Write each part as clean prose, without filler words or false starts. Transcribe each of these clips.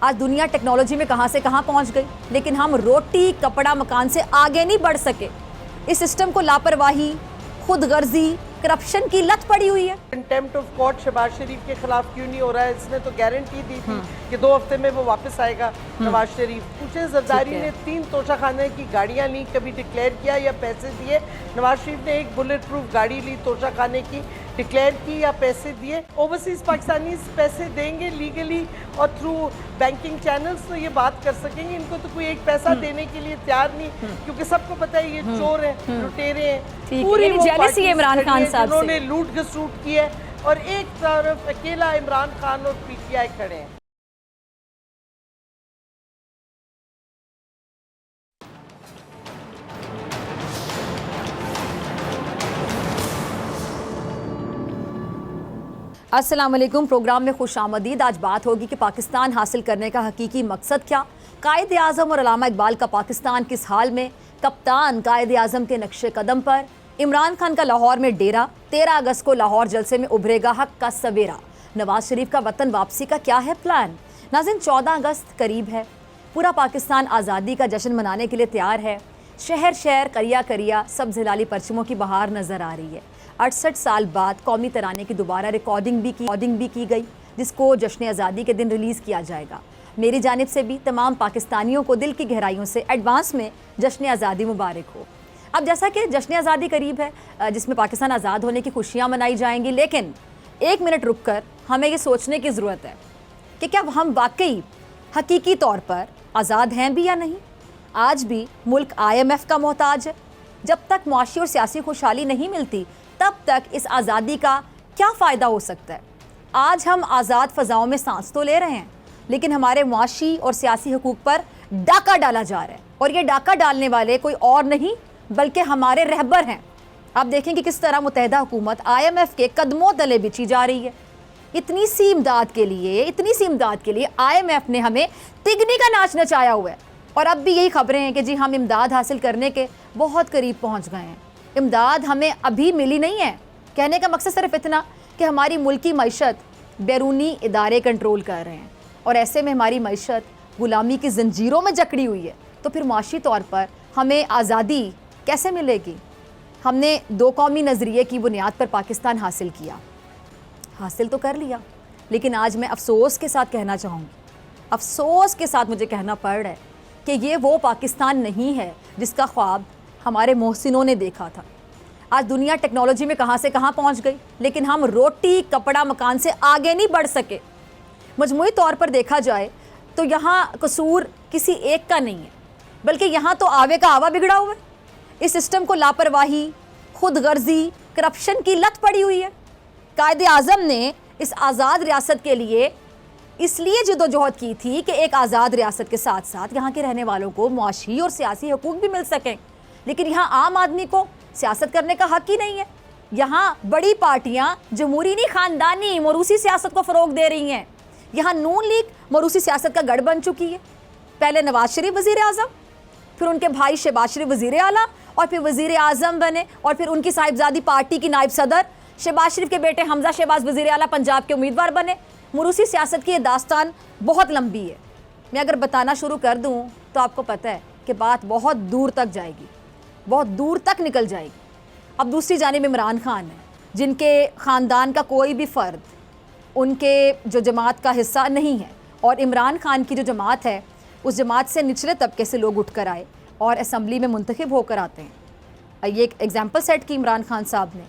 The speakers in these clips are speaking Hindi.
आज दुनिया टेक्नोलॉजी में कहां से कहां पहुंच गई, लेकिन हम रोटी कपड़ा मकान से आगे नहीं बढ़ सके। इस सिस्टम को लापरवाही, खुदगर्जी, करप्शन की लत पड़ी हुई है। कंटेम्प्ट ऑफ कोर्ट शहबाज शरीफ के खिलाफ क्यों नहीं हो रहा है? इसने तो गारंटी दी थी कि 2 हफ्ते में वो वापस आएगा नवाज शरीफ। पूछे जरदारी ने 3 तोशाखाने की गाड़ियां ली, कभी डिक्लेयर किया या पैसे दिए? नवाज शरीफ ने एक बुलेट प्रूफ गाड़ी ली, तोशाखाने की, डिक्लेयर की या पैसे दिए? ओवरसीज पाकिस्तानी पैसे देंगे लीगली और थ्रू बैंकिंग चैनल्स तो ये बात कर सकेंगे। इनको तो कोई एक पैसा देने के लिए तैयार नहीं, क्योंकि सबको पता है ये चोर हैं, लुटेरे हैं। पूरी जेलसी है इमरान खान साहब से, जिन्होंने लूट घसूट की है, और एक तरफ अकेला इमरान खान और पीटीआई खड़े हैं। अस्सलाम वालेकुम। प्रोग्राम में खुश आमदीद। आज बात होगी कि पाकिस्तान हासिल करने का हकीकी मकसद क्या, कायदे आज़म और अल्लामा इकबाल का पाकिस्तान किस हाल में, कप्तान कायदे आज़म के नक्शे कदम पर, इमरान खान का लाहौर में डेरा, 13 अगस्त को लाहौर जलसे में उभरेगा हक का सवेरा, नवाज शरीफ का वतन वापसी का क्या है प्लान। नाज़रीन, 14 अगस्त करीब है, पूरा पाकिस्तान आज़ादी का जश्न मनाने के लिए तैयार है। शहर शहर, करिया करिया, सब्ज़ हिलाली परचमों की बहार नज़र आ रही है। 68 साल बाद कौमी तराने की दोबारा रिकॉर्डिंग भी की गई, जिसको जश्न आज़ादी के दिन रिलीज़ किया जाएगा। मेरी जानिब से भी तमाम पाकिस्तानियों को दिल की गहराइयों से एडवांस में जश्न आज़ादी मुबारक हो। अब जैसा कि जश्न आज़ादी करीब है, जिसमें पाकिस्तान आज़ाद होने की खुशियाँ मनाई जाएंगी, लेकिन एक मिनट रुक कर हमें ये सोचने की ज़रूरत है कि क्या हम वाकई हकीकी तौर पर आज़ाद हैं भी या नहीं। आज भी मुल्क IMF का मोहताज है। जब तक मुआशी और सियासी खुशहाली नहीं मिलती, तब तक इस आज़ादी का क्या फ़ायदा हो सकता है। आज हम आज़ाद फ़ज़ाओं में सांस तो ले रहे हैं, लेकिन हमारे मुआशी और सियासी हकूक़ पर डाका डाला जा रहा है, और ये डाका डालने वाले कोई और नहीं बल्कि हमारे रहबर हैं। आप देखें कि किस तरह मुत्तहिदा हुकूमत IMF के कदमों तले बिछी जा रही है। इतनी सी इमदाद के लिए IMF ने हमें तिगनी का नाच नचाया हुआ है, और अब भी यही खबरें हैं कि जी हम इमदाद हासिल करने के बहुत करीब पहुँच गए हैं। इमदाद हमें अभी मिली नहीं है। कहने का मकसद सिर्फ इतना कि हमारी मुल्की मईशत बैरूनी इदारे कंट्रोल कर रहे हैं, और ऐसे में हमारी मईशत गुलामी की जंजीरों में जकड़ी हुई है। तो फिर मुआशी तौर पर हमें आज़ादी कैसे मिलेगी। हमने 2 कौमी नज़रिए की बुनियाद पर पाकिस्तान हासिल तो कर लिया, लेकिन आज मैं अफसोस के साथ कहना चाहूँगी, अफसोस के साथ मुझे कहना पड़ रहा है कि ये वो पाकिस्तान नहीं है जिसका ख्वाब हमारे मोहसिनों ने देखा था। आज दुनिया टेक्नोलॉजी में कहां से कहां पहुंच गई, लेकिन हम रोटी कपड़ा मकान से आगे नहीं बढ़ सके। मजमूई तौर पर देखा जाए तो यहाँ कसूर किसी एक का नहीं है, बल्कि यहाँ तो आवे का आवा बिगड़ा हुआ है। इस सिस्टम को लापरवाही, खुदगर्जी, करप्शन की लत पड़ी हुई है। कायदे आज़म ने इस आज़ाद रियासत के लिए इसलिए जदोजहद की थी कि एक आज़ाद रियासत के साथ साथ यहाँ के रहने वालों को मुआशी और सियासी हकूक़ भी मिल सकें, लेकिन यहाँ आम आदमी को सियासत करने का हक ही नहीं है। यहाँ बड़ी पार्टियाँ जमहूरी नहीं, ख़ानदानी मरूसी सियासत को फ़रोग दे रही हैं। यहाँ नून लीग मरूसी सियासत का गढ़ बन चुकी है। पहले नवाज शरीफ वज़ीर आज़म, फिर उनके भाई शहबाज शरीफ वज़ीर आला, और फिर वज़ीर आज़म बने, और फिर उनकी साहिबजादी पार्टी की नायब सदर शहबाज शरीफ के बेटे हमजा शहबाज वज़ीर आला पंजाब के उम्मीदवार बने। मरूसी सियासत की ये दास्तान बहुत लंबी है। मैं अगर बताना शुरू कर दूँ तो आपको पता है कि बात बहुत दूर तक जाएगी, बहुत दूर तक निकल जाएगी। अब दूसरी जानिब इमरान खान है, जिनके ख़ानदान का कोई भी फ़र्द उनके जो जमात का हिस्सा नहीं है, और इमरान खान की जो जमात है उस जमात से निचले तबके से लोग उठ कर आए और असम्बली में मुंतखब होकर आते हैं। ये एक एग्जाम्पल सेट की इमरान खान साहब ने।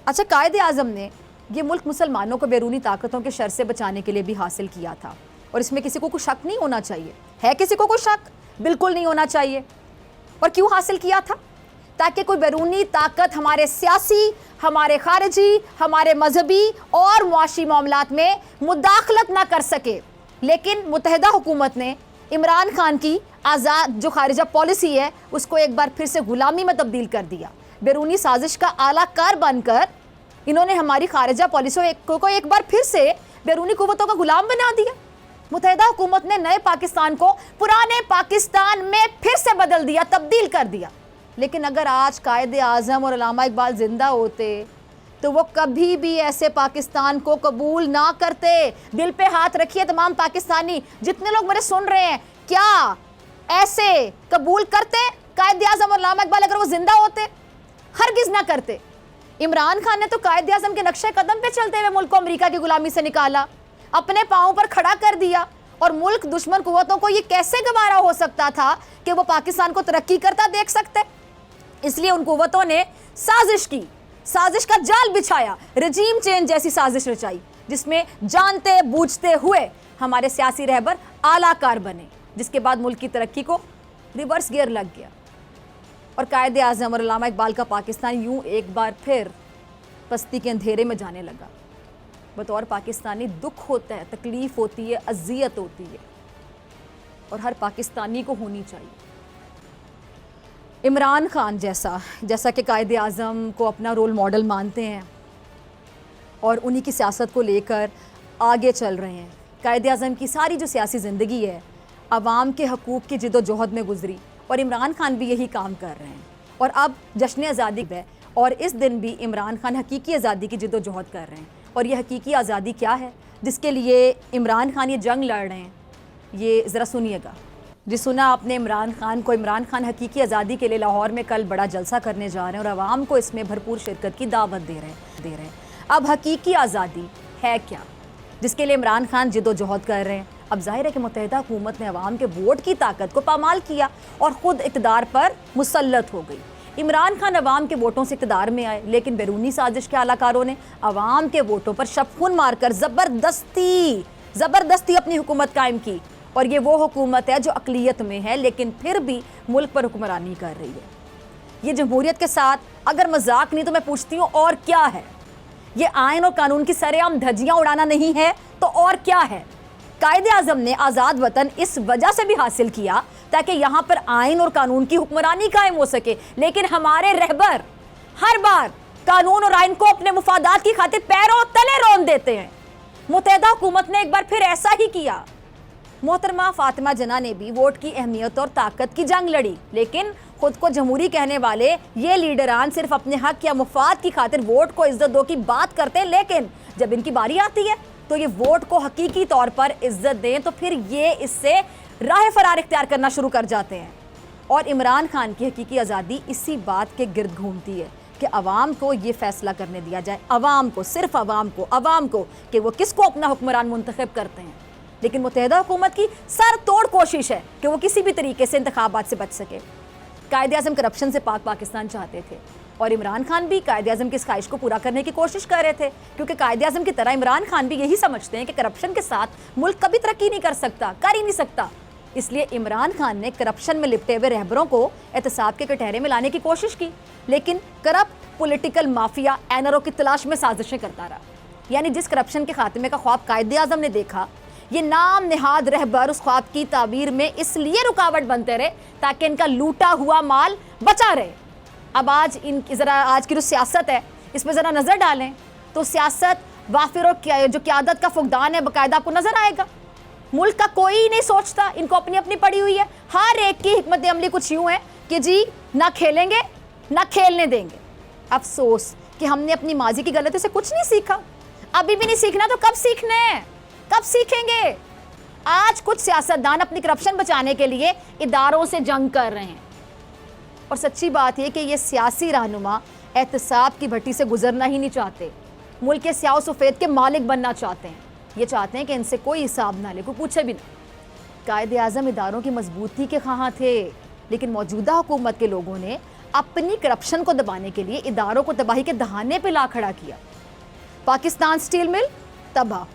अच्छा, कायदे आज़म ने ये मुल्क मुसलमानों को बैरूनी ताकतों के शर से बचाने के लिए भी हासिल किया था, और इसमें किसी को कुछ शक नहीं होना चाहिए। है किसी को कुछ शक? बिल्कुल नहीं होना चाहिए। और क्यों हासिल किया था? ताकि कोई बैरूनी ताकत हमारे सियासी, हमारे खारजी, हमारे मजहबी और मुआशी मामलात में मुदाखलत ना कर सके। लेकिन मुत्तहिदा हुकूमत ने इमरान खान की आज़ाद जो खारिजा पॉलिसी है उसको एक बार फिर से गुलामी में तब्दील कर दिया। बैरूनी साजिश का आला कार बनकर इन्होंने हमारी खारिजा पॉलिसी को एक बार फिर से बैरूनी कुव्वतों का गुलाम बना दिया। मुत्तहिदा हुकूमत ने नए पाकिस्तान को पुराने पाकिस्तान में फिर से बदल दिया, तब्दील कर दिया। लेकिन अगर आज कायदे आज़म और अल्लामा इकबाल ज़िंदा होते तो वो कभी भी ऐसे पाकिस्तान को कबूल ना करते। दिल पे हाथ रखिए तमाम पाकिस्तानी, जितने लोग मेरे सुन रहे हैं, क्या ऐसे कबूल करते कायद आज़म और अल्लामा इकबाल अगर वो जिंदा होते? हरगिज ना करते। इमरान खान ने तो कायद आज़म के नक्शे कदम पे चलते हुए मुल्क को अमेरिका की गुलामी से निकाला, अपने पांव पर खड़ा कर दिया, और मुल्क दुश्मन कुव्वतों को ये कैसे गवारा हो सकता था कि वो पाकिस्तान को तरक्की करता देख सकते? इसलिए उन कुव्वतों ने साजिश की, साजिश का जाल बिछाया, रजीम चेंज जैसी साजिश रचाई, जिसमें जानते बूझते हुए हमारे सियासी रहबर आलाकार बने, जिसके बाद मुल्क की तरक्की को रिवर्स गियर लग गया और कायद आज़म और अल्लामा इकबाल का पाकिस्तान यूं एक बार फिर पस्ती के अंधेरे में जाने लगा। बतौर पाकिस्तानी दुख होता है, तकलीफ होती है, अजियत होती है, और हर पाकिस्तानी को होनी चाहिए। इमरान खान जैसा कि कायद आज़म को अपना रोल मॉडल मानते हैं और उन्हीं की सियासत को लेकर आगे चल रहे हैं। कायद आज़म की सारी जो सियासी ज़िंदगी है अवाम के हकूक़ की जिद्दोजहद में गुजरी, और इमरान खान भी यही काम कर रहे हैं। और अब जश्न आज़ादी है, और इस दिन भी इमरान खान हकीकी आज़ादी की जिद्दोजहद कर रहे हैं। और ये हकीकी आज़ादी क्या है जिसके लिए इमरान खान ये जंग लड़ रहे हैं, ये ज़रा सुनिएगा। जी सुना आपने इमरान खान को। इमरान खान हकीकी आज़ादी के लिए लाहौर में कल बड़ा जलसा करने जा रहे हैं और आवाम को इसमें भरपूर शिरकत की दावत दे रहे हैं। अब हकीकी आज़ादी है क्या जिसके लिए इमरान खान जिद्दोजहद कर रहे हैं? अब जाहिर है कि मुत्तहिदा हुकूमत ने अवाम के वोट की ताकत को पामाल किया और ख़ुद इक़्तिदार पर मुसल्लत हो गई। इमरान खान अवाम के वोटों से इक़्तिदार में आए, लेकिन बैरूनी साजिश के आलाकारों ने अवाम के वोटों पर शबखून मारकर ज़बरदस्ती अपनी हुकूमत कायम की। और ये वो हुकूमत है जो अक़लियत में है लेकिन फिर भी मुल्क पर हुक्मरानी कर रही है। ये जमहूरियत के साथ अगर मजाक नहीं तो मैं पूछती हूँ और क्या है? ये आइन और कानून की सरेआम धज्जियाँ उड़ाना नहीं है तो और क्या है? कायद आज़म ने आज़ाद वतन इस वजह से भी हासिल किया ताकि यहाँ पर आइन और कानून की हुक्मरानी कायम हो सके, लेकिन हमारे रहबर हर बार कानून और आइन को अपने मुफादात की खातिर पैरों तले रोन देते हैं। मुत्तहिदा हुकूमत ने एक बार फिर ऐसा ही किया। मोहतरमा फातिमा जना ने भी वोट की अहमियत और ताकत की जंग लड़ी, लेकिन खुद को जमहूरी कहने वाले ये लीडरान सिर्फ अपने हक या मुफाद की खातिर वोट को इज्जत दो की बात करते हैं, लेकिन जब इनकी बारी आती है तो ये वोट को हकीकी तौर पर इज्जत दें तो फिर ये इससे राह फरार इख्तियार करना शुरू कर जाते हैं। और इमरान खान की हकीकी आज़ादी इसी बात के गिर्द घूमती है कि अवाम को ये फैसला करने दिया जाए, अवाम को, सिर्फ अवाम को कि वो किसको अपना हुक्मरान मुंतखब करते हैं। लेकिन मुत्तहिदा हुकूमत की सर तोड़ कोशिश है कि वो किसी भी तरीके से इंतखाबात से बच सके। कायद आज़म करप्शन से पाक पाकिस्तान चाहते थे और इमरान खान भी कायद आज़म की इस ख्वाहिश को पूरा करने की कोशिश कर रहे थे, क्योंकि कायद आज़म की तरह इमरान खान भी यही समझते हैं कि करप्शन के साथ मुल्क कभी तरक्की नहीं कर सकता, कर ही नहीं सकता। इसलिए इमरान खान ने करप्शन में लिपटे हुए रहबरों को एहतसाब के कटहरे में लाने की कोशिश की, लेकिन करप्ट पॉलिटिकल माफिया एनआरओ की तलाश में साजिशें करता रहा। यानी जिस करप्शन के खात्मे का ख्वाब कायद आज़म ने देखा, ये नाम निहाद रहबर उस ख्वाब की ताबीर में इसलिए रुकावट बनते रहे ताकि इनका लूटा हुआ माल बचा रहे। अब आज की जो सियासत है इस पर ज़रा नज़र डालें तो सियासत वाफिर और जो क़यादत का फुकदान है बाकायदा आपको नज़र आएगा। मुल्क का कोई नहीं सोचता, इनको अपनी अपनी पड़ी हुई है। हर एक की हिकमत अमली कुछ यूँ है कि जी ना खेलेंगे ना खेलने देंगे। अफसोस कि हमने अपनी माजी की गलती से कुछ नहीं सीखा, अभी भी नहीं सीखना तो कब सीखना है, कब सीखेंगे? आज कुछ सियासतदान अपनी करप्शन बचाने के लिए इदारों से जंग कर रहे हैं और सच्ची बात यह कि ये सियासी रहनुमा एहतसाब की भट्टी से गुजरना ही नहीं चाहते, मुल्क के स्याह सफ़ेद के मालिक बनना चाहते हैं। ये चाहते हैं कि इनसे कोई हिसाब ना ले, कोई पूछे भी ना। कायद आज़म इदारों की मजबूती के ख़्वाह थे, लेकिन मौजूदा हुकूमत के लोगों ने अपनी करप्शन को दबाने के लिए इदारों को तबाही के दहाने पर ला खड़ा किया। पाकिस्तान स्टील मिल तबाह,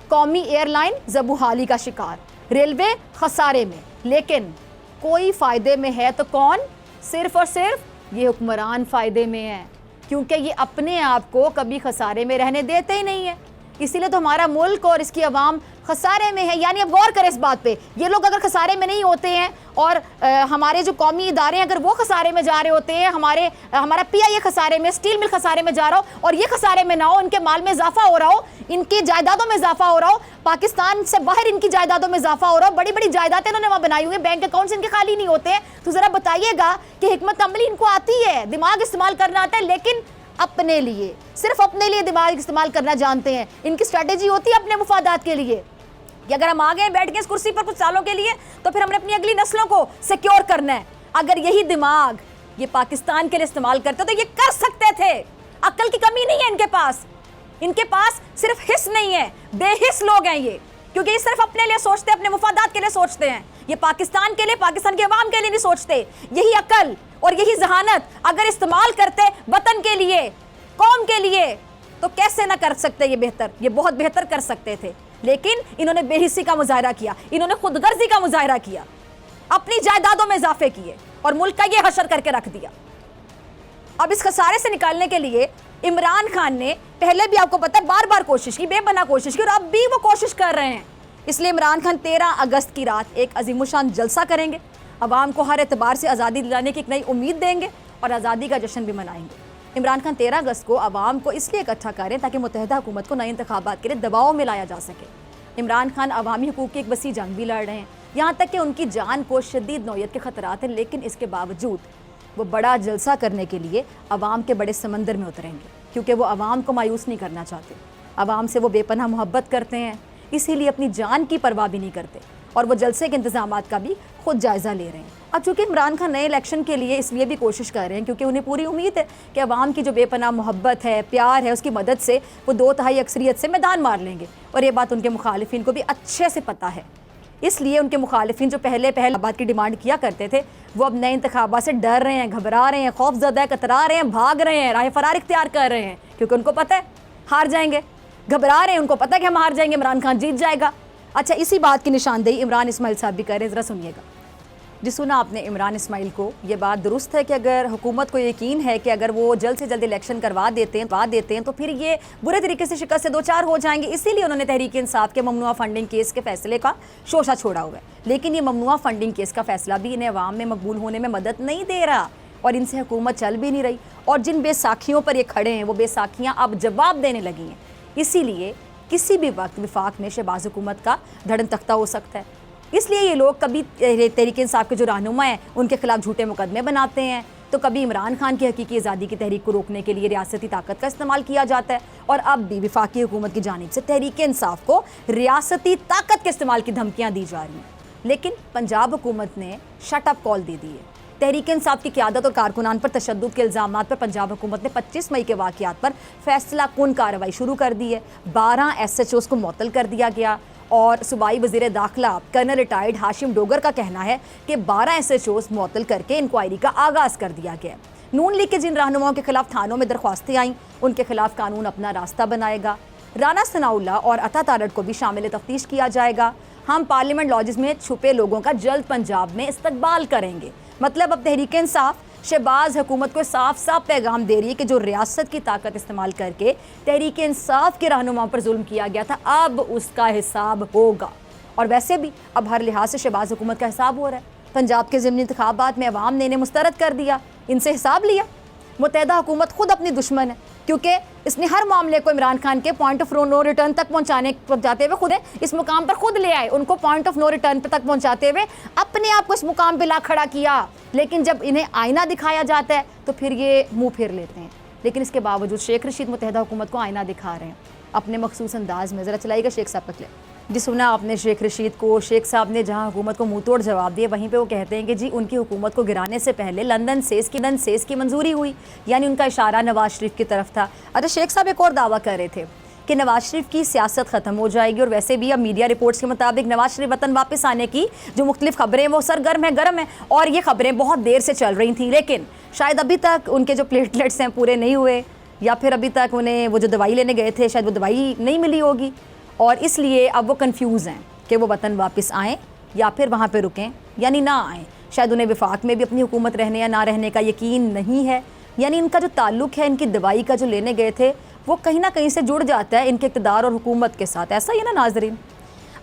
कौमी एयरलाइन ज़बूहाली का शिकार, रेलवे खसारे में, लेकिन कोई फ़ायदे में है तो कौन? सिर्फ और सिर्फ ये हुक्मरान फ़ायदे में है, क्योंकि ये अपने आप को कभी खसारे में रहने देते ही नहीं है। इसीलिए तो हमारा मुल्क और इसकी आवाम खसारे में है। यानी अब गौर करें इस बात पे, ये लोग अगर खसारे में नहीं होते हैं और हमारे जो कौमी इदारे हैं अगर वो खसारे में जा रहे होते हैं, हमारा PIA खसारे में, स्टील मिल खसारे में जा रहा हो और ये खसारे में ना हो, इनके माल में इजाफा हो रहा हो, इनकी जायदादों में इजाफा हो रहा हो, पाकिस्तान से बाहर इनकी जायदादों में इजाफा हो रहा हो, बड़ी बड़ी जायदादें इन्होंने वहाँ बनाई हुई है, बैंक अकाउंट्स इनके खाली नहीं होते हैं, तो ज़रा बताइएगा कि हिकमत अमली इनको आती है, दिमाग इस्तेमाल करना आता है, लेकिन अपने लिए, सिर्फ अपने लिए दिमाग इस्तेमाल करना जानते हैं। इनकी स्ट्रैटेजी होती है अपने मुफादात के लिए कि अगर हम आ गए बैठ गए इस कुर्सी पर कुछ सालों के लिए तो फिर हमने अपनी अगली नस्लों को सिक्योर करना है। अगर यही दिमाग ये पाकिस्तान के लिए इस्तेमाल करते तो ये कर सकते थे। अक्ल की कमी नहीं है इनके पास सिर्फ हिस्स नहीं है, बेहिस लोग हैं ये, क्योंकि ये सिर्फ अपने लिए सोचते हैं, अपने मुफादात के लिए सोचते हैं। ये पाकिस्तान के लिए, पाकिस्तान के अवाम के लिए नहीं सोचते। यही अकल और यही जहानत अगर इस्तेमाल करते वतन के लिए, कौम के लिए, तो कैसे ना कर सकते ये बेहतर, ये बहुत बेहतर कर सकते थे। लेकिन इन्होंने बेहिस्सी का मुजाहरा किया, इन्होंने खुदगर्जी का मुजाहरा किया, अपनी जायदादों में इजाफे किए और मुल्क का ये हशर करके रख दिया। अब इस खसारे से निकालने के लिए इमरान खान ने पहले भी आपको पता है बार बार कोशिश की, बेपनाह कोशिश की, और अब भी वो कोशिश कर रहे हैं। इसलिए इमरान खान 13 अगस्त की रात एक अजीमुशान जलसा करेंगे, अवाम को हर एतबार से आज़ादी दिलाने की एक नई उम्मीद देंगे और आज़ादी का जश्न भी मनाएंगे। इमरान खान 13 अगस्त को अवाम को इसलिए इकट्ठा करें ताकि मुत्तहिदा हुकूमत को नए इंतखाबात के लिए दबाव में लाया जा सके। इमरान खान अवामी हुकूक की एक वसी जंग भी लड़ रहे हैं, यहाँ तक कि उनकी जान को शदीद नौयत के खतरात हैं, लेकिन इसके बावजूद वो बड़ा जलसा करने के लिए अवाम के बड़े समंदर में उतरेंगे, क्योंकि वो अवाम को मायूस नहीं करना चाहते। अवाम से वो बेपनाह मोहब्बत करते हैं, इसीलिए अपनी जान की परवाह भी नहीं करते और वो जलसे के इंतजामात का भी खुद जायज़ा ले रहे हैं। अब चूँकि इमरान खान नए इलेक्शन के लिए इसलिए भी कोशिश कर रहे हैं क्योंकि उन्हें पूरी उम्मीद है कि अवाम की जो बेपनाह मोहब्बत है, प्यार है, उसकी मदद से वो 2/3 अक्सरियत से मैदान मार लेंगे। और ये बात उनके मुखालिफिन को भी अच्छे से पता है। इसलिए उनके मुखालिफिन जो पहले बात की डिमांड किया करते थे, वो अब नए इंतखाबात से डर रहे हैं, घबरा रहे हैं, खौफजदा कतरा रहे हैं, भाग रहे हैं, राह फरार इख्तियार कर रहे हैं, क्योंकि उनको पता है हार जाएंगे। घबरा रहे हैं, उनको पता है कि हम हार जाएंगे, इमरान खान जीत जाएगा। अच्छा, इसी बात की निशानदेही इमरान इस्माइल साहब भी कर रहे हैं, ज़रा सुनिएगा। जी सुना आपने इमरान इस्माइल को, ये बात दुरुस्त है कि अगर हुकूमत को यकीन है कि अगर वो जल्द से जल्द इलेक्शन करवा देते हैं तो फिर ये बुरे तरीके से शिकस्त से दो चार हो जाएंगे, इसीलिए उन्होंने तहरीक इंसाफ के ममनुआ फंडिंग केस के फैसले का शोशा छोड़ा हुआ है। लेकिन ये ममनुआ फंडिंग केस का फैसला भी इन्हें अवाम में मकबूल होने में मदद नहीं दे रहा और इनसे हुकूमत चल भी नहीं रही, और जिन बेसाखियों पर ये खड़े हैं वो बेसाखियाँ अब जवाब देने लगी हैं। इसीलिए किसी भी वक्त विफाक में शहबाज हुकूमत का धड़न तख्ता हो सकता है। इसलिए ये लोग कभी तहरीक इंसाफ के जो रहनुमा हैं उनके खिलाफ झूठे मुकदमे बनाते हैं, तो कभी इमरान खान की हकीकी आज़ादी की तहरीक को रोकने के लिए रियासती ताकत का इस्तेमाल किया जाता है, और अब भी विफाकी हुकूमत की जानिब से तहरीक इंसाफ को रियासती ताकत के इस्तेमाल की धमकियाँ दी जा रही हैं। लेकिन पंजाब हुकूमत ने शट अप कॉल दे दी है। तहरीक इंसाफ की क़यादत और कारकुनान पर तशद्दुद के इल्ज़ामात पर पंजाब हुकूमत ने 25 मई के वाक़यात पर फैसला कुन कार्रवाई शुरू कर दी है। 12 SHOs को मुअत्तल कर दिया गया, और सूबाई वज़ीर दाखिला कर्नल रिटायर्ड हाशिम डोगर का कहना है कि 12 SHOs मुअत्तल करके इंक्वायरी का आगाज़ कर दिया गया। नून लीग के जिन रहनुमाओं के खिलाफ थानों में दरख्वास्तें आईं, उनके खिलाफ कानून अपना रास्ता बनाएगा। राना सनाउल्लाह और अता तारड़ को भी शामिल तफ्तीश किया जाएगा। हम पार्लियामेंट लॉजेस में छुपे लोगों का जल्द पंजाब में इस्तकबाल करेंगे। मतलब अब तहरीक इंसाफ शहबाज हुकूमत को साफ साफ पैगाम दे रही है कि जो रियासत की ताकत इस्तेमाल करके तहरीक इंसाफ के रहनुमाओं पर जुल्म किया गया था, अब उसका हिसाब होगा। और वैसे भी अब हर लिहाज से शहबाज हुकूमत का हिसाब हो रहा है। पंजाब के ज़िमनी इंतखाबात में अवाम ने इन्हें मुस्तरद कर दिया, इनसे हिसाब लिया। मुत्तहिदा हुकूमत खुद अपनी दुश्मन है, क्योंकि इसने हर मामले को इमरान खान के पॉइंट ऑफ नो रिटर्न तक पहुंचाते हुए खुद इस मुकाम पर खुद ले आए। उनको पॉइंट ऑफ नो रिटर्न तक पहुंचाते हुए अपने आप को इस मुकाम पे ला खड़ा किया। लेकिन जब इन्हें आईना दिखाया जाता है तो फिर ये मुंह फेर लेते हैं। लेकिन इसके बावजूद शेख रशीद मुत्तहिदा हुकूमत को आईना दिखा रहे हैं अपने मखसूस अंदाज में। ज़रा चलाइएगा शेख साहब का क्लिप। जी सुना आपने शेख रशीद को। शेख साहब ने जहां हुकूमत को मुंह तोड़ जवाब दिए, वहीं पे वो कहते हैं कि जी उनकी हुकूमत को गिराने से पहले लंदन सेस की मंजूरी हुई, यानी उनका इशारा नवाज शरीफ की तरफ था। अच्छा, शेख साहब एक और दावा कर रहे थे कि नवाज शरीफ की सियासत ख़त्म हो जाएगी, और वैसे भी अब मीडिया रिपोर्ट्स के मुताबिक नवाज शरीफ वतन वापस आने की जो मुख्तलिफ खबरें वो सरगर्म है, और ये खबरें बहुत देर से चल रही थी, लेकिन शायद अभी तक उनके जो प्लेटलेट्स हैं पूरे नहीं हुए, या फिर अभी तक उन्हें वो जो दवाई लेने गए थे शायद वो दवाई नहीं मिली होगी, और इसलिए अब वो कन्फ्यूज़ हैं कि वो वतन वापस आएँ या फिर वहाँ पर रुकें यानी ना आएँ। शायद उन्हें विफाक में भी अपनी हुकूमत रहने या ना रहने का यकीन नहीं है, यानी इनका जो ताल्लुक़ है इनकी दवाई का जो लेने गए थे वो कहीं ना कहीं से जुड़ जाता है इनके इक़्तिदार और हुकूमत के साथ। ऐसा ही है ना नाज़रीन।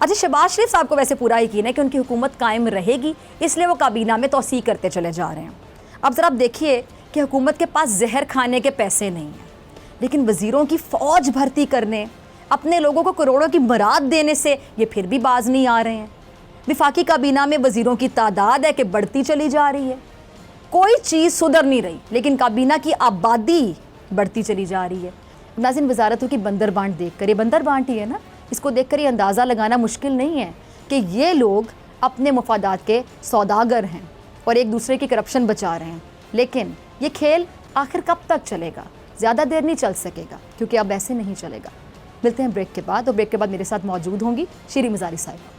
अच्छा, शहबाज शरीफ साहब को वैसे पूरा यकीन है कि उनकी हुकूमत कायम रहेगी, इसलिए वो काबीना में तौसीक करते चले जा रहे हैं। अब ज़रा आप देखिए कि हुकूमत के पास जहर खाने के पैसे नहीं हैं, लेकिन वज़ीरों की फ़ौज भर्ती करने, अपने लोगों को करोड़ों की मराद देने से ये फिर भी बाज नहीं आ रहे हैं। विफाकी काबीना में वज़ीरों की तादाद है कि बढ़ती चली जा रही है, कोई चीज़ सुधर नहीं रही, लेकिन काबीना की आबादी बढ़ती चली जा रही है। नाज़रीन, वजारतों की बंदर बांट देख कर, ये बंदर बांट ही है ना, इसको देख कर ये अंदाज़ा लगाना मुश्किल नहीं है कि ये लोग अपने मफादात के सौदागर हैं और एक दूसरे की करप्शन बचा रहे हैं। लेकिन ये खेल आखिर कब तक चलेगा? ज़्यादा देर नहीं चल सकेगा, क्योंकि अब ऐसे नहीं चलेगा। मिलते हैं ब्रेक के बाद, और ब्रेक के बाद मेरे साथ मौजूद होंगी शीरी मज़ारी साहिबा।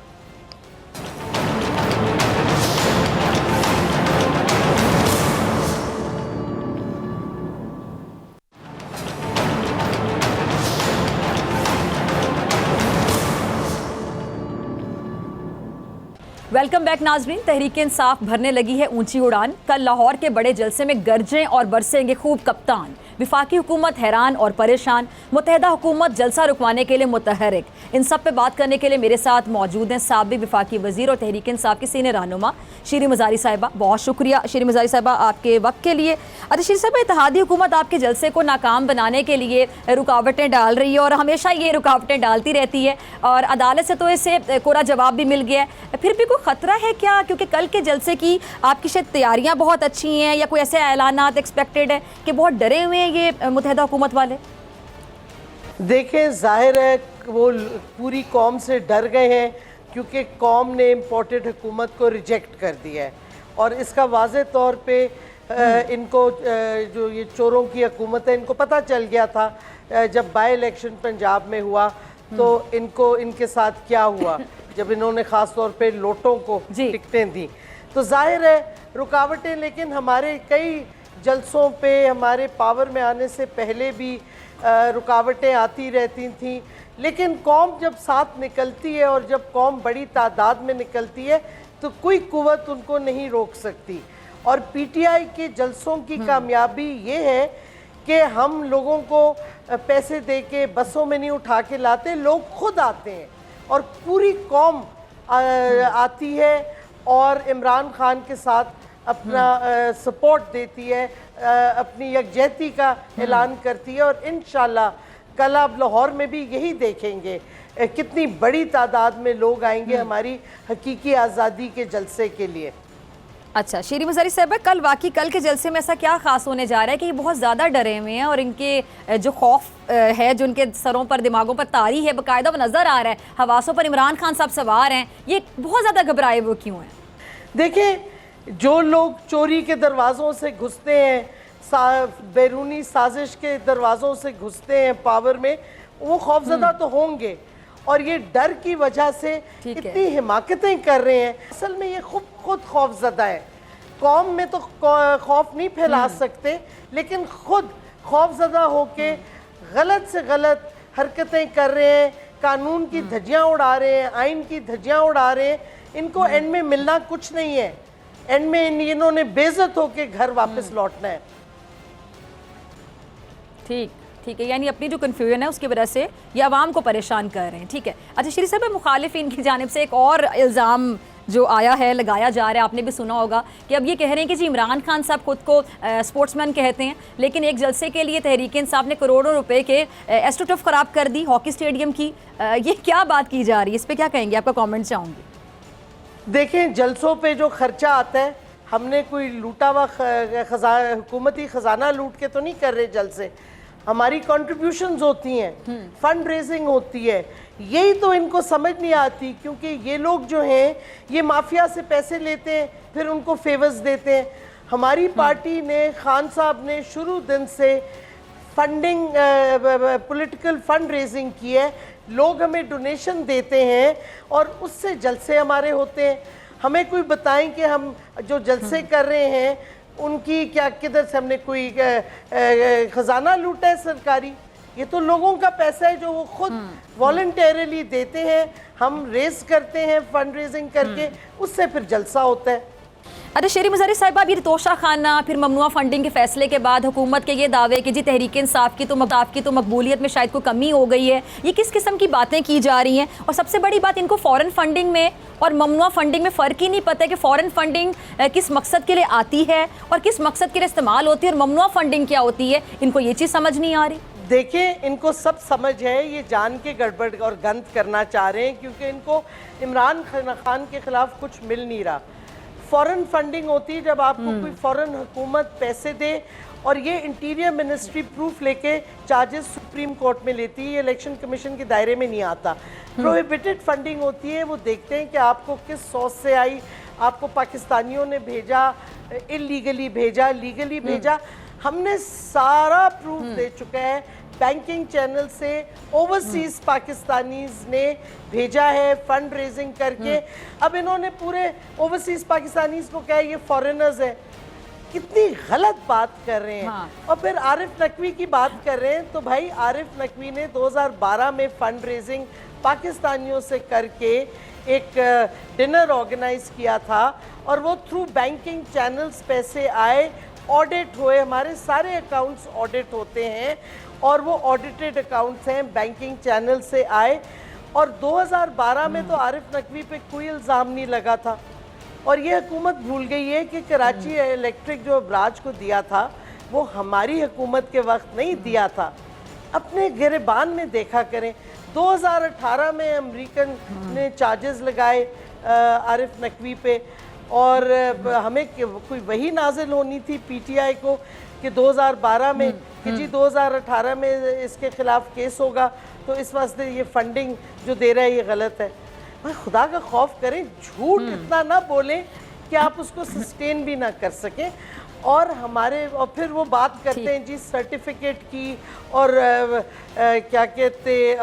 वेलकम बैक नाजरीन। तहरीक इंसाफ भरने लगी है ऊंची उड़ान। कल लाहौर के बड़े जलसे में गरजें और बरसेंगे खूब कप्तान। विफाकी हुकूमत हैरान और परेशान, मुत्तहदा हुकूमत जलसा रुकवाने के लिए मुतहरिक। इन सब पे बात करने के लिए मेरे साथ मौजूद हैं साबिक विफाकी वजीर और तहरीक इंसाफ की सीनियर रहनुमा शीरी मज़ारी साहिबा। बहुत शुक्रिया शीरी मज़ारी साहिबा आपके वक्त के लिए। अच्छा शीरी साहिबा, इत्तेहादी हुकूमत आपके जलसे को नाकाम बनाने के लिए रुकावटें डाल रही है और हमेशा ये रुकावटें डालती रहती है, और अदालत से तो इसे कोरा जवाब भी मिल गया है। फिर भी कोई ख़तरा है क्या? क्योंकि कल के जलसे की आपकी शायद तैयारियाँ बहुत अच्छी हैं, या कोई ऐसे ऐलानात एक्सपेक्टेड है कि बहुत डरे हुए हैं ये मुत्तहदा हुकूमत वाले? देखें, जाहिर है वो पूरी कौम से डर गए हैं, क्योंकि कौम ने इम्पोर्टेड हुकूमत को रिजेक्ट कर दिया है। और इसका वाज़े तौर पे इनको जो ये चोरों की हुकूमत है, इनको पता चल गया था जब बाई इलेक्शन पंजाब में हुआ तो इनको इनके साथ क्या हुआ जब इन्होंने ख़ास तौर पे लोटों को टिकटें दी। तो जाहिर है रुकावटें, लेकिन हमारे कई जलसों पे हमारे पावर में आने से पहले भी रुकावटें आती रहती थीं। लेकिन कौम जब साथ निकलती है और जब कौम बड़ी तादाद में निकलती है तो कोई कुव्वत उनको नहीं रोक सकती। और पीटीआई के जलसों की कामयाबी ये है कि हम लोगों को पैसे दे के बसों में नहीं उठा के लाते, लोग खुद आते हैं और पूरी कौम आती है और इमरान खान के साथ अपना सपोर्ट देती है, अपनी यकजहती का ऐलान करती है। और इंशाल्लाह कल आप लाहौर में भी यही देखेंगे कितनी बड़ी तादाद में लोग आएंगे हमारी हकीकी आज़ादी के जलसे के लिए। अच्छा शीरी मज़ारी साहिबा, कल के जलसे में ऐसा क्या खास होने जा रहा है कि ये बहुत ज़्यादा डरे हुए हैं और इनके जो खौफ है जो उनके सरों पर दिमागों पर तारी है बाकायदा वो नज़र आ रहा है, हवासों पर इमरान खान साहब सवार हैं, ये बहुत ज़्यादा घबराए वो क्यों हैं? देखिए, जो लोग चोरी के दरवाज़ों से घुसते हैं, बैरूनी साजिश के दरवाज़ों से घुसते हैं पावर में, वो खौफजदा तो होंगे और ये डर की वजह से इतनी हिमाकतें कर रहे हैं। असल में ये खुद खौफजदा है। कौम में तो खौफ नहीं फैला सकते, लेकिन खुद खौफजदा होके गलत से गलत हरकतें कर रहे हैं, कानून की धज्जियाँ उड़ा रहे हैं, आइन की धज्जियाँ उड़ा रहे हैं। इनको एंड में मिलना कुछ नहीं है, एंड में इन्होंने बेइज्जत होके घर वापस लौटना है। ठीक है, यानी अपनी जो कन्फ्यूजन है उसकी वजह से ये आवाम को परेशान कर रहे हैं। ठीक है। अच्छा शीरी साहब, मुखालिफिन की जानिब से एक और इल्ज़ाम जो आया है, लगाया जा रहा है, आपने भी सुना होगा कि अब ये कह रहे हैं कि जी इमरान खान साहब खुद को स्पोर्ट्समैन कहते हैं, लेकिन एक जलसे के लिए तहरीक इंसाफ ने करोड़ों रुपए के एस्ट्रोटर्फ ख़राब कर दी हॉकी स्टेडियम की। ये क्या बात की जा रही है, इस पर क्या कहेंगे? आपका कॉमेंट चाहूँगी। देखें, जलसों पे जो खर्चा आता है, हमने कोई लूटा हुआ हुकूमती ख़जाना लूट के तो नहीं कर रहे जलसे, हमारी कंट्रीब्यूशंस होती हैं, फंड रेजिंग होती है। यही तो इनको समझ नहीं आती, क्योंकि ये लोग जो हैं ये माफिया से पैसे लेते हैं फिर उनको फेवर्स देते हैं। हमारी पार्टी ने, खान साहब ने शुरू दिन से फंडिंग, पॉलिटिकल फंड रेजिंग की है। लोग हमें डोनेशन देते हैं और उससे जलसे हमारे होते हैं। हमें कोई बताएं कि हम जो जलसे कर रहे हैं उनकी क्या, किधर से हमने कोई खजाना लूटा है सरकारी? ये तो लोगों का पैसा है जो वो खुद वॉलंटरली देते हैं, हम रेज करते हैं फंड रेजिंग करके, उससे फिर जलसा होता है। अच्छा शीरी मज़ारी साहिबा, अभी तोशा खाना फिर ममनुआ फंडिंग के फैसले के बाद हुकूमत के ये दावे कि जी तहरीक इंसाफ की तो मकबूलियत में शायद कोई कमी हो गई है, ये किस किस्म की बातें की जा रही हैं? और सबसे बड़ी बात, इनको फ़ॉरेन फंडिंग में और ममनुआ फंडिंग में फ़र्क ही नहीं पता है कि फ़ॉरेन फंडिंग किस मकसद के लिए आती है और किस मकसद के लिए इस्तेमाल होती है और ममनुआ फंडिंग क्या होती है। इनको ये चीज़ समझ नहीं आ रही। देखिए, इनको सब समझ है, ये जान के गड़बड़ और गंद करना चाह रहे हैं, क्योंकि इनको इमरान खान के खिलाफ कुछ मिल नहीं रहा। फॉरेन फंडिंग होती है जब आपको कोई फॉरेन हुकूमत पैसे दे और ये इंटीरियर मिनिस्ट्री प्रूफ लेके चार्जेस सुप्रीम कोर्ट में लेती है, ये इलेक्शन कमीशन के दायरे में नहीं आता। प्रोहिबिटेड फंडिंग होती है, वो देखते हैं कि आपको किस सोर्स से आई, आपको पाकिस्तानियों ने भेजा, इलीगली भेजा, लीगली भेजा। हमने सारा प्रूफ दे चुका है, बैंकिंग चैनल से ओवरसीज पाकिस्तानीज ने भेजा है फंड रेजिंग करके। अब इन्होंने पूरे ओवरसीज पाकिस्तानीज को कहा ये फॉरेनर्स है, कितनी गलत बात कर रहे हैं। हाँ। और फिर आरिफ नकवी की बात कर रहे हैं, तो भाई आरिफ नकवी ने 2012 में फंड रेजिंग पाकिस्तानियों से करके एक डिनर ऑर्गेनाइज किया था और वो थ्रू बैंकिंग चैनल्स पैसे आए, ऑडिट हुए, हमारे सारे अकाउंट्स ऑडिट होते हैं और वो ऑडिटेड अकाउंट्स हैं, बैंकिंग चैनल से आए। और 2012 में तो आरिफ नकवी पे कोई इल्ज़ाम नहीं लगा था। और ये हुकूमत भूल गई है कि कराची इलेक्ट्रिक जो अबराज को दिया था वो हमारी हुकूमत के वक्त नहीं दिया था। अपने गिरबान में देखा करें, 2018 में अमेरिकन ने चार्जेस लगाए आरिफ नकवी पे और हमें कोई वही नाजिल होनी थी पीटीआई को कि 2012 में कि जी 2018 में इसके खिलाफ केस होगा, तो इस वास्ते ये फंडिंग जो दे रहा है ये गलत है। भाई खुदा का खौफ करें, झूठ इतना ना बोलें कि आप उसको सस्टेन भी ना कर सकें। और हमारे और फिर वो बात करते हैं जी सर्टिफिकेट की और क्या कहते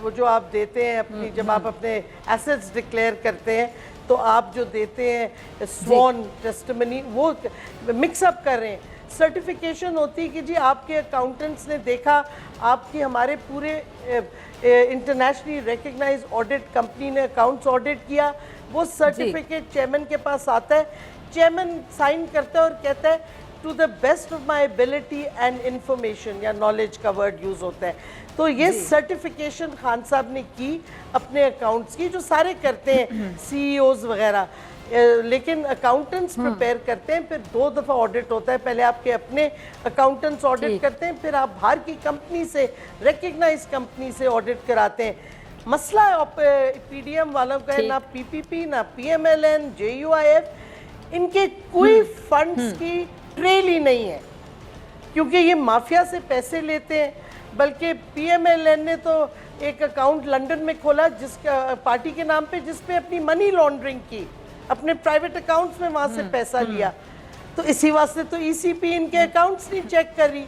वो जो आप देते हैं अपनी, जब आप अपने एसेट्स डिक्लेयर करते हैं तो आप जो देते हैं स्वॉन टेस्टिमनी, वो मिक्सअप कर रहे हैं। सर्टिफिकेशन होती है कि जी आपके अकाउंटेंट्स ने देखा, आपकी हमारे पूरे इंटरनेशनली रिकग्नाइज ऑडिट कंपनी ने अकाउंट्स ऑडिट किया, वो सर्टिफिकेट चेयरमैन के पास आता है, चेयरमैन साइन करता है और कहता है to the best of my ability and information, या नॉलेज का वर्ड यूज होता है। तो ये सर्टिफिकेशन खान साहब ने की अपने अकाउंट्स की, जो सारे करते हैं सीईओज वगैरह, लेकिन अकाउंटेंट्स प्रिपेयर करते हैं, फिर 2 दफ़ा ऑडिट होता है। पहले आपके अपने अकाउंटेंट्स ऑडिट करते हैं, फिर आप बाहर की कंपनी से, रिकग्नाइज कंपनी से ऑडिट कराते हैं। मसला पीडीएम वालों का है, ना पीपीपी, ना पीएमएलएन, जेयूआईएफ, इनके कोई फंड्स की ट्रेल ही नहीं है, क्योंकि ये माफिया से पैसे लेते हैं। बल्कि पीएमएलएन ने तो एक अकाउंट लंदन में खोला जिसका पार्टी के नाम पे, जिसपे अपनी मनी लॉन्ड्रिंग की, अपने प्राइवेट अकाउंट्स में वहां से पैसा लिया। तो इसी वास्ते तो ईसीपी इनके अकाउंट्स नहीं चेक कर रही,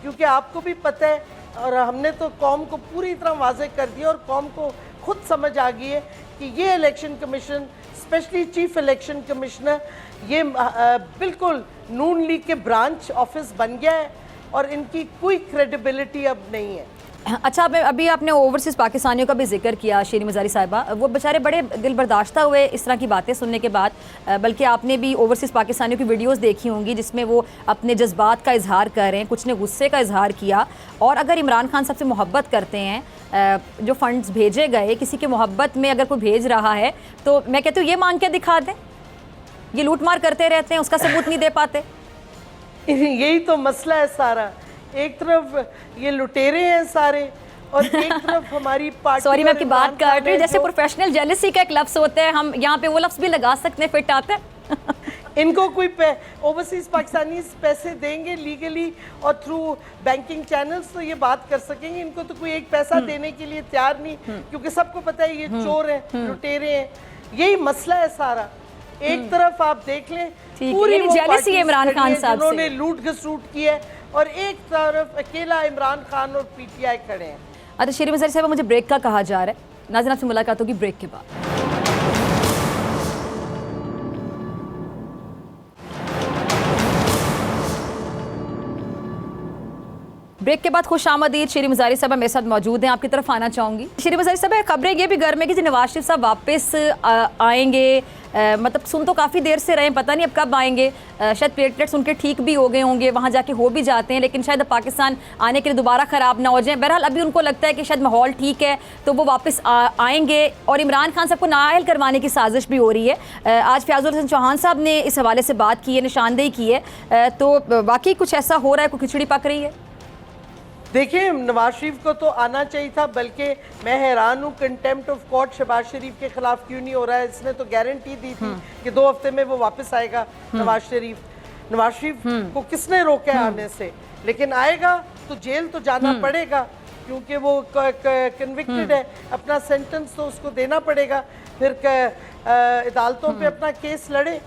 क्योंकि आपको भी पता है और हमने तो कौम को पूरी तरह वाजे कर दिया और कौम को खुद समझ आ गई है कि ये election commission, specially chief election commissioner, ये बिल्कुल नून लीग के ब्रांच ऑफिस बन गया है और इनकी कोई क्रेडिबिलिटी अब नहीं है। अच्छा, अभी आपने ओवरसीज़ पाकिस्तानियों का भी जिक्र किया शीरी मज़ारी साहिबा, वो बेचारे बड़े दिल बर्दाश्ता हुए इस तरह की बातें सुनने के बाद। बल्कि आपने भी ओवरसीज़ पाकिस्तानियों की वीडियोस देखी होंगी जिसमें वो अपने जज्बात का इजहार कर रहे हैं, कुछ ने गुस्से का इजहार किया। और अगर इमरान खान साहब से मोहब्बत करते हैं, जो फंड्स भेजे गए, किसी की मोहब्बत में अगर कोई भेज रहा है, तो मैं कहती हूँ ये मांग के दिखा दें। ये लूट मार करते रहते हैं, उसका सबूत नहीं दे पाते। यही तो मसला है सारा। एक तरफ ये लुटेरे हैं सारे और एक तरफ हमारी पार्टी। सॉरी, मैं आपकी बात कर रही हूँ, जैसे प्रोफेशनल जेलसी का एक लफ्ज़ होता है, हम यहाँ पे वो लफ्ज़ भी लगा सकते हैं, फिट आता है। इनको कोई ओवरसीज पाकिस्तानी पैसे देंगे लीगली और थ्रू बैंकिंग चैनल्स तो ये बात कर सकेंगे। इनको तो कोई एक पैसा देने के लिए तैयार नहीं, क्योंकि सबको पता है ये चोर हैं, लुटेरे हैं। यही मसला है सारा। एक तरफ आप देख लें पूरी जेलसी है इमरान खान साहब से, जिन्होंने लूट घसूट की है, और एक तरफ अकेला इमरान खान और पीटीआई खड़े हैं। अच्छा शीरी मज़ारी साहब, मुझे ब्रेक का कहा जा रहा है, नाज़रीन आपसे मुलाकात होगी ब्रेक के बाद। ब्रेक के बाद खुश आमदीद। शीरी मज़ारी साहब मेरे साथ मौजूद हैं, आपकी तरफ आना चाहूँगी। शीरी मज़ारी साहब, खबरें ये भी गर्म है कि नवाज शरीफ साहब वापस आएंगे, मतलब सुन तो काफ़ी देर से रहे, पता नहीं अब कब आएंगे। शायद प्लेटलेट्स उनके ठीक भी हो गए होंगे, वहाँ जाके हो भी जाते हैं, लेकिन शायद पाकिस्तान आने के लिए दोबारा ख़राब ना हो जाए। बहरहाल अभी उनको लगता है कि शायद माहौल ठीक है तो वो वापस आएंगे। और इमरान खान साहब को नाअहल करवाने की साजिश भी हो रही है। आज फयाजुल हसन चौहान साहब ने इस हवाले से बात की है, निशानदेही की है। तो वाकई कुछ ऐसा हो रहा है, कोई खिचड़ी पक रही है? देखिए, नवाज शरीफ को तो आना चाहिए था, बल्कि मैं हैरान हूँ कंटेम्प्ट ऑफ कोर्ट शहबाज शरीफ के खिलाफ क्यों नहीं हो रहा है। इसने तो गारंटी दी थी कि 2 हफ्ते में वो वापस आएगा नवाज शरीफ। नवाज शरीफ को किसने रोका है आने से, लेकिन आएगा तो जेल तो जाना पड़ेगा क्योंकि वो कन्विक्टेड है, अपना सेंटेंस तो उसको देना पड़ेगा, फिर अदालतों पे अपना केस लड़े।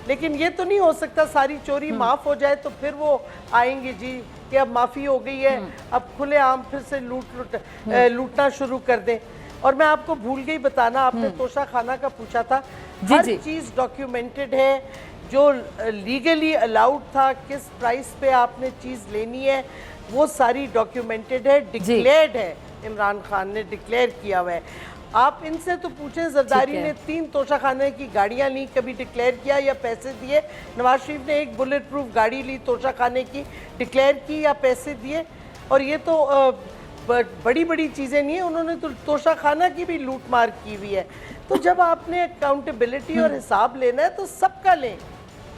लेकिन ये तो नहीं हो सकता सारी चोरी माफ़ हो जाए तो फिर वो आएंगे जी कि अब माफ़ी हो गई है, अब खुलेआम फिर से लूटना शुरू कर दें। और मैं आपको भूल गई बताना, आपने तोशा खाना का पूछा था, हर चीज़ डॉक्यूमेंटेड है, जो लीगली अलाउड था, किस प्राइस पे आपने चीज़ लेनी है, वो सारी डॉक्यूमेंटेड है, डिक्लेयर्ड है, इमरान खान ने डिक्लेयर किया हुआ है। आप इनसे तो पूछें, जरदारी ने 3 तोशाखाने की गाड़ियां ली, कभी डिक्लेयर किया या पैसे दिए? नवाज शरीफ ने एक बुलेट प्रूफ गाड़ी ली, तोशाखाने की, डिक्लेयर की या पैसे दिए? और ये तो बड़ी बड़ी चीज़ें नहीं है, उन्होंने तो तोशाखाना की भी लूट मार की हुई है। तो जब आपने अकाउंटेबिलिटी और हिसाब लेना है तो सबका लें,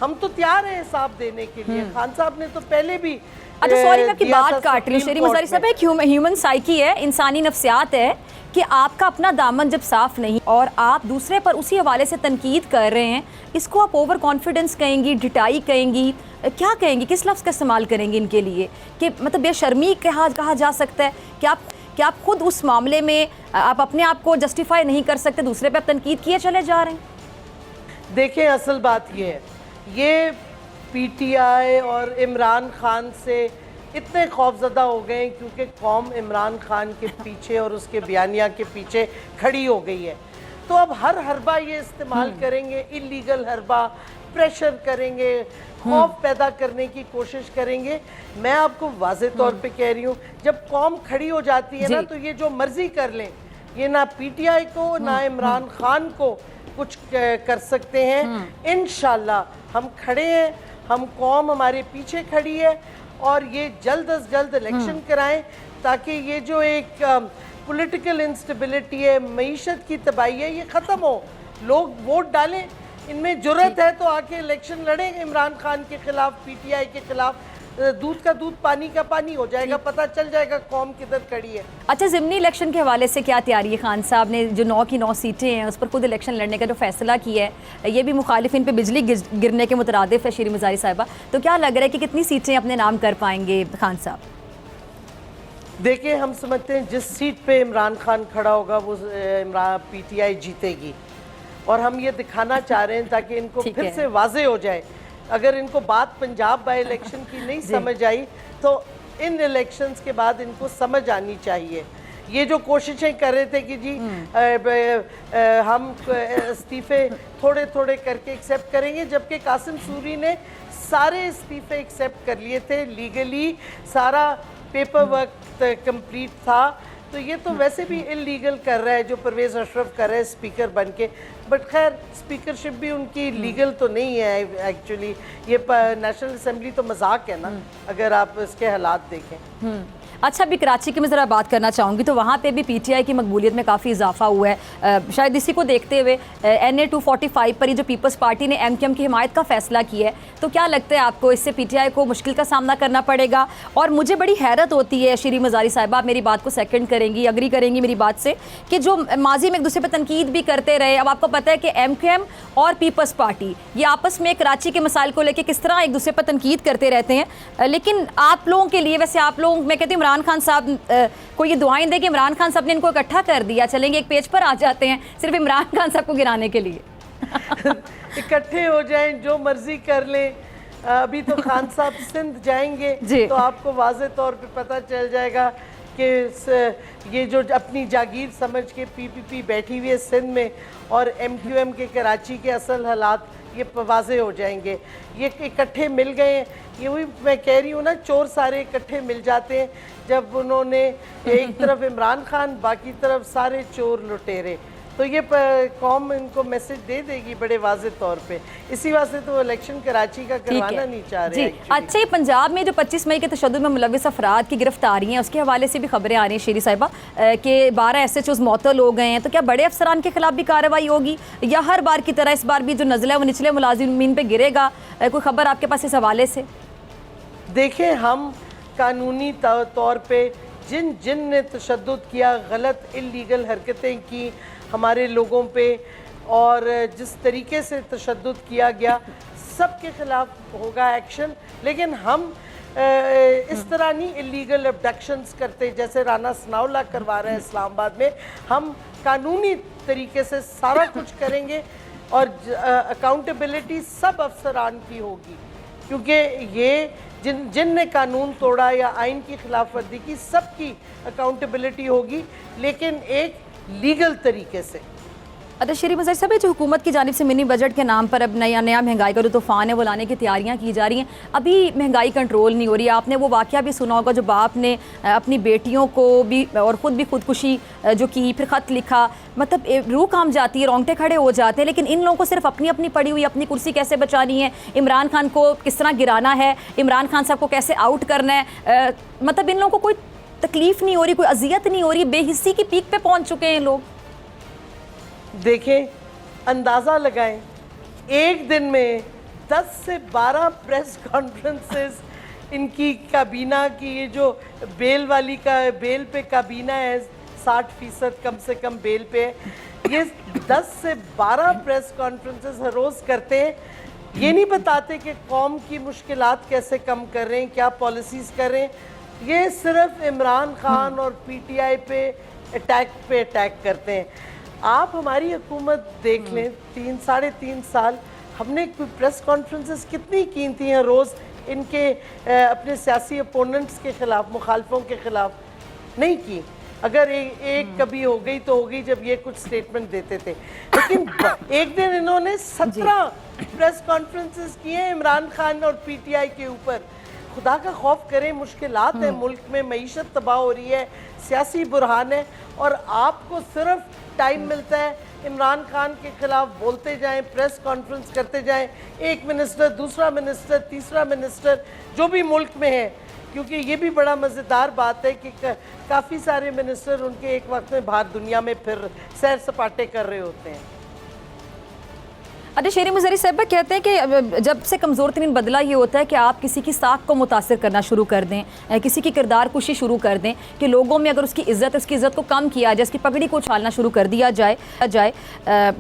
हम तो तैयार हैं हिसाब देने के लिए। खान साहब ने तो पहले भी अच्छा, सॉरी मैं आपकी बात काट रही हूँ शेरी मज़ारी साहब, एक ह्यूमन साइकी है, इंसानी नफ्सियात है कि आपका अपना दामन जब साफ नहीं और आप दूसरे पर उसी हवाले से तनकीद कर रहे हैं, इसको आप ओवर कॉन्फिडेंस कहेंगी, ढिठाई कहेंगी, क्या कहेंगी, किस लफ्ज़ का इस्तेमाल करेंगे इनके लिए कि मतलब बेशर्मी कहा जा सकता है कि आप खुद उस मामले में आप अपने आप को जस्टिफाई नहीं कर सकते, दूसरे पे आप तनकीद किए चले जा रहे हैं? देखें, असल बात ये है, ये पीटीआई और इमरान खान से इतने खौफजदा हो गए क्योंकि कौम इमरान खान के पीछे और उसके बयानिया के पीछे खड़ी हो गई है। तो अब हर हरबा ये इस्तेमाल करेंगे, इलीगल हरबा, प्रेशर करेंगे, खौफ पैदा करने की कोशिश करेंगे। मैं आपको वाज़े तौर पे कह रही हूँ, जब कौम खड़ी हो जाती है ना, तो ये जो मर्जी कर लें, ये ना पीटीआई को ना इमरान खान को कुछ कर सकते हैं। इंशाल्लाह हम खड़े हैं, हम कौम हमारे पीछे खड़ी है और ये जल्द अज जल्द इलेक्शन कराएं ताकि ये जो एक पॉलिटिकल इंस्टेबिलिटी है, मईशत की तबाही है, ये ख़त्म हो, लोग वोट डालें। इनमें जुर्रत है तो आके इलेक्शन लड़ें इमरान खान के खिलाफ, पीटीआई के खिलाफ, दूध का दूध पानी का पानी हो जाएगा, पता चल जाएगा कौम किधर खड़ी है। अच्छा, ज़िमनी इलेक्शन के हवाले से क्या तैयारी है? खान साहब ने जो 9 की 9 सीटें हैं उस पर खुद इलेक्शन लड़ने का जो फैसला किया है, ये भी मुखालिफिन पे बिजली गिरने के मुतरादिफ है शेरी मज़ारी साहिबा, तो क्या लग रहा है कि कितनी सीटें अपने नाम कर पाएंगे खान साहब? देखिए, हम समझते हैं जिस सीट पे इमरान खान खड़ा होगा वो पीटीआई जीतेगी, और हम ये दिखाना चाह रहे हैं ताकि इनको फिर से वाजे हो जाए। अगर इनको बात पंजाब बाई इलेक्शन की नहीं समझ आई तो इन इलेक्शंस के बाद इनको समझ आनी चाहिए। ये जो कोशिशें कर रहे थे कि जी हम इस्तीफे थोड़े थोड़े करके एक्सेप्ट करेंगे, जबकि कासिम सूरी ने सारे इस्तीफे एक्सेप्ट कर लिए थे, लीगली सारा पेपर वर्क कंप्लीट था। तो ये तो वैसे भी इलीगल कर रहा है जो परवेज़ अशरफ कर रहा है स्पीकर बन के, बट खैर स्पीकरशिप भी उनकी लीगल तो नहीं है एक्चुअली। ये नेशनल असेंबली तो मजाक है ना, अगर आप इसके हालात देखें। अच्छा, अभी कराची की मैं ज़रा बात करना चाहूँगी, तो वहाँ पे भी पीटीआई की मकबूलियत में काफ़ी इजाफा हुआ है। शायद इसी को देखते हुए NA 245 पर ही जो पीपल्स पार्टी ने MQM की हिमायत का फ़ैसला किया है, तो क्या लगता है आपको इससे पीटीआई को मुश्किल का सामना करना पड़ेगा? और मुझे बड़ी हैरत होती है शेरी मज़ारी साहिबा, आप मेरी बात को सेकंड करेंगी, अग्री करेंगी मेरी बात से, कि जो माजी में एक दूसरे पर तनकीद भी करते रहे, अब आपको पता है कि MQM और पीपल्स पार्टी ये आपस में कराची के मसाइल को लेकर किस तरह एक दूसरे पर तनकीद करते रहते हैं। लेकिन आप लोगों के लिए, वैसे आप लोग, मैं कहती हूँ इमरान खान साहब को ये दुआएं दें कि इमरान खान साहब ने इनको इकट्ठा कर दिया, चलेंगे एक पेज पर आ जाते हैं सिर्फ इमरान खान साहब को गिराने के लिए। इकट्ठे हो जाएं, जो मर्जी कर लें। अभी तो खान साहब सिंध जाएंगे तो आपको वाज़े तौर पे पता चल जाएगा कि ये जो अपनी जागीर समझ के PPP बैठी हुई है सिंध में, और MQM के कराची के असल हालात ये वाज़े हो जाएंगे। ये इकट्ठे मिल गए हैं, ये वही मैं कह रही हूँ ना, चोर सारे इकट्ठे मिल जाते हैं जब उन्होंने एक तरफ इमरान खान, बाकी तरफ सारे चोर लुटेरे। तो ये कौम इनको मैसेज दे देगी बड़े वाज़े तौर पे। इसी वास्ते तो इलेक्शन कराची का करवाना नहीं चाह रहे हैं। अच्छा, ये पंजाब में जो 25 मई के तशद्दुद में मुलविस अफराद की गिरफ्तारी हैं, उसके हवाले से भी खबरें आ रही हैं शेरी साहिबा कि 12 SHOs मुअत्तल हो गए हैं, तो क्या बड़े अफसरान के खिलाफ भी कार्रवाई होगी या हर बार की तरह इस बार भी जो नज़ला है वो निचले मुलाजिमीन पे गिरेगा? कोई खबर आपके पास इस हवाले से? देखें, हम कानूनी तौर पर जिन ने तशद्दुद किया, गलत इलीगल हरकतें की हमारे लोगों पे, और जिस तरीके से तशद्दुद किया गया, सबके खिलाफ होगा एक्शन, लेकिन हम इस तरह नहीं इलीगल अबडक्शंस करते जैसे राना सनाउल्लाह करवा रहे हैं इस्लामाबाद में। हम कानूनी तरीके से सारा कुछ करेंगे और अकाउंटेबिलिटी सब अफसरान की होगी, क्योंकि ये जिनने कानून तोड़ा या आइन की खिलाफ वर्जी की सबकी अकाउंटेबिलिटी होगी, लेकिन एक लीगल तरीके से। अच्छा शरीफ मज़हर साहब, जो हुकूमत की जानिब से मिनी बजट के नाम पर अब नया महंगाई का जो तूफ़ान है वो लाने की तैयारियां की जा रही हैं, अभी महंगाई कंट्रोल नहीं हो रही है। आपने वो वाक़या भी सुना होगा जो बाप ने अपनी बेटियों को भी और ख़ुद भी खुदकुशी जो की, फिर ख़त लिखा, मतलब रूह काम जाती है, रोंगटे खड़े हो जाते हैं। लेकिन इन लोगों को सिर्फ अपनी अपनी पड़ी हुई अपनी कुर्सी कैसे बचानी है, इमरान खान को किस तरह गिराना है, इमरान खान साहब को कैसे आउट करना है, मतलब इन लोगों को कोई तकलीफ़ नहीं हो रही, कोई अजियत नहीं हो रही, बेहिस्सी की पीक पे पहुँच चुके हैं लोग। देखें, अंदाज़ा लगाएं, एक दिन में 10 से 12 प्रेस कॉन्फ्रेंसेस इनकी काबीना की, ये जो बेल वाली का बेल पे काबीना है 60% कम से कम बेल पे है, ये 10 से 12 प्रेस कॉन्फ्रेंसेस हर रोज़ करते हैं। ये नहीं बताते कि कौम की मुश्किलात कैसे कम कर रहे हैं, क्या पॉलिसीज़ कर रहे हैं। ये सिर्फ इमरान खान और PTI पे अटैक करते हैं। आप हमारी हुकूमत देख लें, 3-3.5 साल हमने प्रेस कॉन्फ्रेंसेस कितनी की थी हैं रोज़ इनके अपने सियासी अपोनेंट्स के ख़िलाफ़, मुखालफों के ख़िलाफ़ नहीं की। अगर एक कभी हो गई तो हो गई जब ये कुछ स्टेटमेंट देते थे, लेकिन एक दिन इन्होंने 17 प्रेस कॉन्फ्रेंसेस किए हैं इमरान खान और PTI के ऊपर। खुदा का खौफ करें, मुश्किलात है मुल्क में, मईशत तबाह हो रही है, सियासी बुरहान है, और आपको सिर्फ टाइम मिलता है इमरान खान के खिलाफ बोलते जाएं, प्रेस कॉन्फ्रेंस करते जाएं, एक मिनिस्टर, दूसरा मिनिस्टर, तीसरा मिनिस्टर जो भी मुल्क में है। क्योंकि ये भी बड़ा मज़ेदार बात है कि काफ़ी सारे मिनिस्टर उनके एक वक्त में बाहर दुनिया में फिर सैर सपाटे कर रहे होते हैं। अच्छा शरीफ मज़हरी साहब कहते हैं कि जब से कमज़ोर तरीन बदला ये होता है कि आप किसी की साख को मुतासर करना शुरू कर दें, किसी की किरदार कुशी शुरू कर दें, कि लोगों में अगर उसकी इज़्ज़त को कम किया जाए, उसकी पगड़ी को उछालना शुरू कर दिया जाए।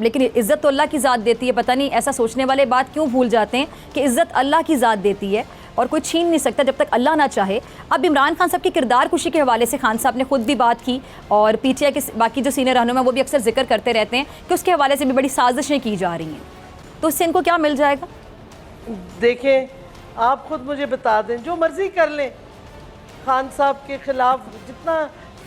लेकिन इज़्ज़त तो अल्लाह की ज़ात देती है। पता नहीं ऐसा सोचने वाले बात क्यों भूल जाते हैं कि इज़्ज़त अल्लाह की ज़ात देती है और कोई छीन नहीं सकता जब तक अल्लाह ना चाहे। अब इमरान खान साहब की किरदार कुशी के हवाले से खान साहब ने खुद भी बात की, और PTI के बाकी जो सीनियर रहनुमा वो भी अक्सर जिक्र करते रहते हैं कि उसके हवाले से भी बड़ी साजिशें की जा रही हैं, तो इससे इनको क्या मिल जाएगा? देखें, आप खुद मुझे बता दें, जो मर्जी कर लें, खान साहब के ख़िलाफ़ जितना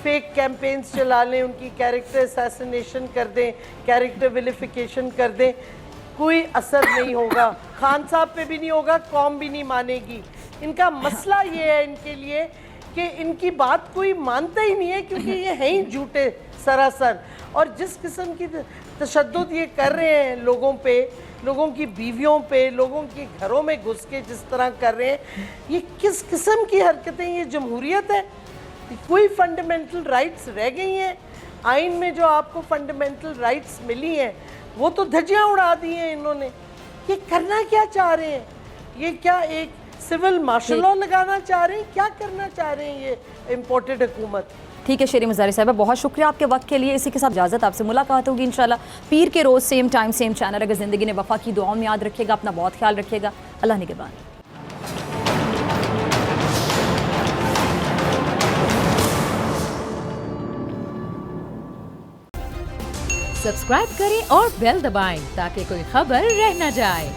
फेक कैंपेन्स चला लें, उनकी कैरेक्टर असैसिनेशन कर दें, कैरेक्टर विलिफिकेशन कर दें, कोई असर नहीं होगा। खान साहब पे भी नहीं होगा, कौम भी नहीं मानेगी। इनका मसला ये है इनके लिए कि इनकी बात कोई मानता ही नहीं है, क्योंकि ये हैं ही झूठे सरासर। और जिस किस्म की तशद्दुद ये कर रहे हैं लोगों पे, लोगों की बीवियों पे, लोगों के घरों में घुस के जिस तरह कर रहे हैं, ये किस किस्म की हरकतें? ये जमहूरियत है? कोई फंडामेंटल राइट्स रह गई हैं? आइन में जो आपको फंडामेंटल राइट्स मिली हैं वो तो धज्जियां उड़ा दी हैं इन्होंने। ये करना क्या चाह रहे हैं? ये क्या एक सिविल मार्शल लॉ लगाना चाह रहे हैं? क्या करना चाह रहे हैं ये इम्पोर्टेड हुकूमत? ठीक है शरीफ मज़हरी साहब, बहुत शुक्रिया आपके वक्त के लिए। इसी के साथ इजाज़त, आपसे मुलाकात होगी इंशाल्लाह पीर के रोज़, सेम टाइम सेम चैनल। अगर ज़िंदगी ने वफ़ा की, दुआओं में याद रखिएगा, अपना बहुत ख्याल रखिएगा। अल्लाह निगहबान। सब्सक्राइब करें और बेल दबाएं ताकि कोई खबर रह न जाए।